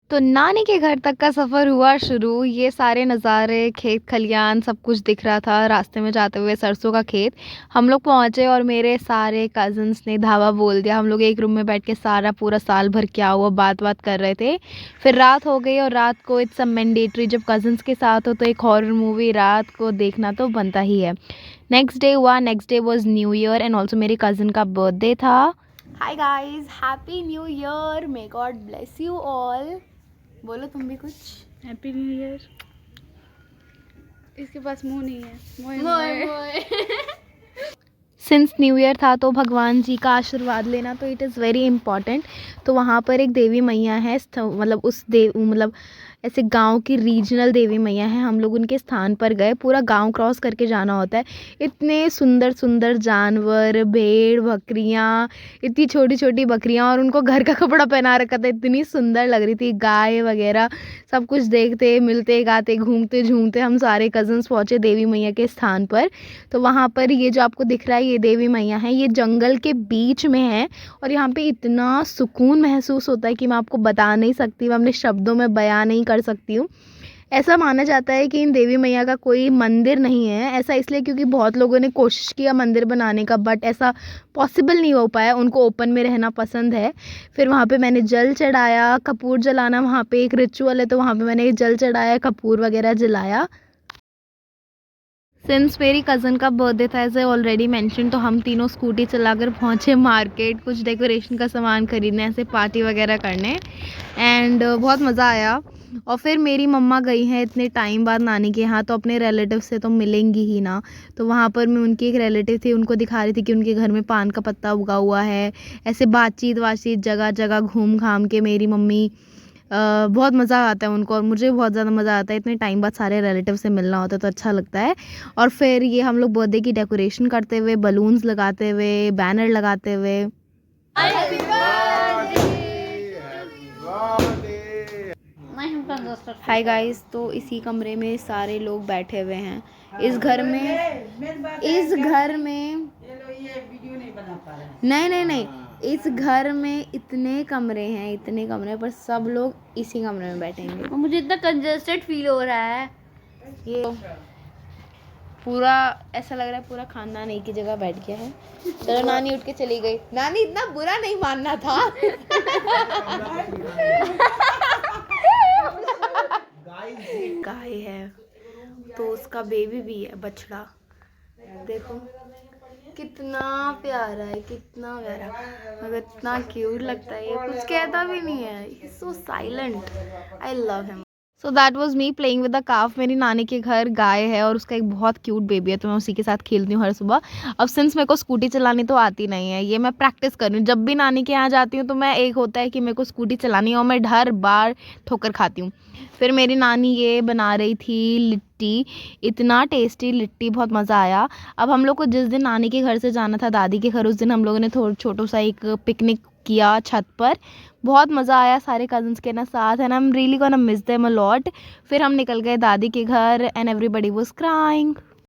तो नानी के घर तक का सफ़र हुआ शुरू। ये सारे नज़ारे, खेत खलियान सब कुछ दिख रहा था। रास्ते में जाते हुए सरसों का खेत। हम लोग पहुँचे और मेरे सारे कज़िन्स ने धावा बोल दिया। हम लोग एक रूम में बैठ के सारा पूरा साल भर क्या हुआ बात कर रहे थे। फिर रात हो गई और रात को इट्स अ मैंडेटरी, जब कज़िन्स के साथ हो तो एक हॉरर मूवी रात को देखना तो बनता ही है। नेक्स्ट डे हुआ। Next day was new year and also मेरी कज़िन का बर्थडे था। Hi guys, happy new year, may God bless you all. बोलो तुम भी कुछ। Happy new year. इसके पास मुंह नहीं है। मोए सिंस न्यू ईयर था तो भगवान जी का आशीर्वाद लेना तो इट इज़ वेरी इंपॉर्टेंट। तो वहाँ पर एक देवी मैया है, मतलब उस मतलब ऐसे गांव की रीजनल देवी मैया है। हम लोग उनके स्थान पर गए। पूरा गांव क्रॉस करके जाना होता है। इतने सुंदर सुंदर जानवर, भेड़, बकरियाँ, इतनी छोटी छोटी बकरियाँ, और उनको घर का कपड़ा पहना रखा था। इतनी सुंदर लग रही थी। गाय वगैरह सब कुछ देखते, मिलते, गाते, घूमते झूमते हम सारे कज़न्स पहुँचे देवी मैया के स्थान पर। तो वहाँ पर ये जो आपको दिख रहा है ये देवी मैया है। ये जंगल के बीच में है और यहाँ पे इतना सुकून महसूस होता है कि मैं आपको बता नहीं सकती, मैं अपने शब्दों में बयां नहीं कर सकती हूँ। ऐसा माना जाता है कि इन देवी मैया का कोई मंदिर नहीं है। ऐसा इसलिए क्योंकि बहुत लोगों ने कोशिश किया मंदिर बनाने का, बट ऐसा पॉसिबल नहीं हो पाया। उनको ओपन में रहना पसंद है। फिर वहाँ पे मैंने जल चढ़ाया। कपूर जलाना वहाँ पे एक रिचुअल है, तो वहाँ पे मैंने जल चढ़ाया, कपूर वगैरह जलाया। सिंस मेरी कज़न का बर्थडे था, एज आई ऑलरेडी मैंशन, तो हम तीनों स्कूटी चलाकर पहुँचे मार्केट कुछ डेकोरेशन का सामान ख़रीदने, ऐसे पार्टी वगैरह करने। एंड बहुत मज़ा आया। और फिर मेरी मम्मा गई हैं इतने टाइम बाद नानी के यहाँ, तो अपने रिलेटिव से तो मिलेंगी ही ना। तो वहाँ पर मैं उनकी एक रिलेटिव थी, उनको दिखा रही थी कि उनके घर में पान का पत्ता उगा हुआ है। ऐसे बातचीत जगह जगह घूम घाम के मेरी मम्मी बहुत मज़ा आता है उनको, और मुझे बहुत ज़्यादा मज़ा आता है। इतने टाइम बाद सारे रिलेटिव से मिलना होता है तो अच्छा लगता है। और फिर ये हम लोग बर्थडे की डेकोरेशन करते हुए, बलून्स लगाते हुए, बैनर लगाते हुए। हाय गाइस, तो इसी कमरे में सारे लोग बैठे हुए हैं। इस घर में नहीं, इस घर में इतने कमरे हैं, इतने कमरे, पर सब लोग इसी कमरे में बैठेंगे। मुझे इतना कंजस्टेड फील हो रहा है। ये पूरा ऐसा लग रहा है पूरा खानदान एक ही जगह बैठ गया है। चलो नानी उठ के चली गई। नानी इतना बुरा नहीं मानना था। गाय है तो उसका बेबी भी है, बछड़ा। देखो कितना प्यारा है, कितना प्यारा, मगर इतना क्यूट लगता है। ये कुछ कहता भी नहीं है, he is so silent. I love him. So that was me playing with the काफ। मेरी नानी के घर गाय है और उसका एक बहुत क्यूट बेबी है, तो मैं उसी के साथ खेलती हूँ हर सुबह। अब सिंस मेरे को स्कूटी चलानी तो आती नहीं है, ये मैं प्रैक्टिस कर रही हूँ। जब भी नानी के यहाँ जाती हूँ तो मैं, एक होता है कि मेरे को स्कूटी चलानी है और मैं हर बार ठोकर खाती हूँ। फिर मेरी नानी ये बना रही थी लिट्टी, इतना टेस्टी लिट्टी, बहुत मज़ा आया। अब हम लोग को जिस दिन नानी के घर से जाना था दादी के घर, उस दिन हम लोगों ने थोड़ा छोटा सा एक पिकनिक किया छत पर। बहुत मज़ा आया सारे कज़न्स के ना साथ, and I am really gonna miss them a lot. फिर हम निकल गए दादी के घर एंड एवरीबडी वाज क्राइंग।